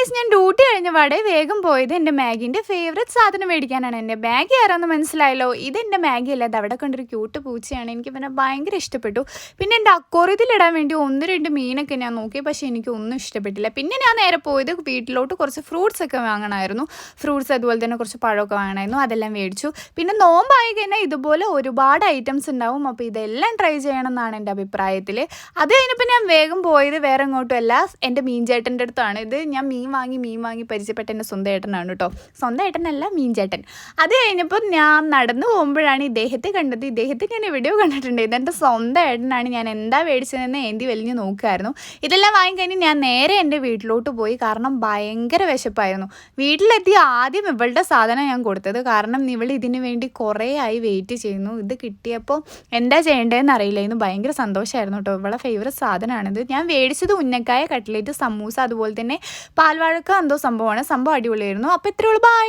Guys ഞാൻ duty കഴിഞ്ഞ പാടെ വേഗം പോയത് എൻ്റെ മാഗീൻ്റെ ഫേവറേറ്റ് സാധനം മേടിക്കാനാണ്. എൻ്റെ മാഗി ആരാന്ന് മനസ്സിലായല്ലോ. ഇതെൻ്റെ മാഗി അല്ല, അത് അവിടെ കണ്ടൊരു ക്യൂട്ട് പൂച്ചയാണ്. എനിക്ക് പിന്നെ ഭയങ്കര ഇഷ്ടപ്പെട്ടു. പിന്നെ എൻ്റെ അക്വേറിയത്തിലിടാൻ വേണ്ടി 1-2 മീനൊക്കെ ഞാൻ നോക്കി, പക്ഷേ എനിക്ക് ഒന്നും ഇഷ്ടപ്പെട്ടില്ല. പിന്നെ ഞാൻ നേരെ പോയത് വീട്ടിലോട്ട് കുറച്ച് ഫ്രൂട്ട്സ് ഒക്കെ വാങ്ങണമായിരുന്നു. ഫ്രൂട്ട്സ് അതുപോലെ തന്നെ കുറച്ച് പഴമൊക്കെ വാങ്ങണമായിരുന്നു, അതെല്ലാം മേടിച്ചു. പിന്നെ നോമ്പായി കഴിഞ്ഞാൽ ഇതുപോലെ ഒരുപാട് ഐറ്റംസ് ഉണ്ടാവും. അപ്പോൾ ഇതെല്ലാം ട്രൈ ചെയ്യണം എന്നാണ് എൻ്റെ അഭിപ്രായത്തിൽ. അത് കഴിഞ്ഞപ്പോൾ ഞാൻ വേഗം പോയത് വേറെ എങ്ങോട്ടും അല്ല, എൻ്റെ മീൻചേട്ടൻ്റെ അടുത്താണ്. ഇത് ഞാൻ മീൻ വാങ്ങി പരിചയപ്പെട്ട എൻ്റെ സ്വന്തം ഏട്ടനാണ് കേട്ടോ. സ്വന്തം ഏട്ടനല്ല, മീൻചേട്ടൻ. അത് കഴിഞ്ഞപ്പോൾ ഞാൻ നടന്നു പോകുമ്പോഴാണ് ഇദ്ദേഹത്തെ കണ്ടത്. ഇദ്ദേഹത്തെ ഞാൻ വീഡിയോ കണ്ടിട്ടുണ്ട്. ഇതെൻ്റെ സ്വന്തം ഏട്ടനാണ്. ഞാൻ എന്താ മേടിച്ചതെന്ന് ഏന്തി വലിഞ്ഞ് നോക്കുമായിരുന്നു. ഇതെല്ലാം വാങ്ങിക്കഴിഞ്ഞ് ഞാൻ നേരെ എൻ്റെ വീട്ടിലോട്ട് പോയി, കാരണം ഭയങ്കര വിശപ്പായിരുന്നു. വീട്ടിലെത്തി ആദ്യം ഇവളുടെ സാധനം ഞാൻ കൊടുത്തത്, കാരണം ഇവൾ ഇതിന് വേണ്ടി കുറേ ആയി വെയിറ്റ് ചെയ്യുന്നു. ഇത് കിട്ടിയപ്പോൾ എന്താ ചെയ്യേണ്ടതെന്ന് അറിയില്ലായിരുന്നു. ഭയങ്കര സന്തോഷമായിരുന്നു കേട്ടോ. ഇവളെ ഫേവറേറ്റ് സാധനമാണിത്. ഞാൻ മേടിച്ചത് ഉന്നക്കായ, കട്ട്ലേറ്റ്, സമൂസ, അതുപോലെ തന്നെ പാൽവാഴക്ക എന്തോ സംഭവമാണ്. സംഭവം അടിപൊളിയായിരുന്നു. അപ്പോൾ ഇത്രയുള്ളൂ. ബൈ.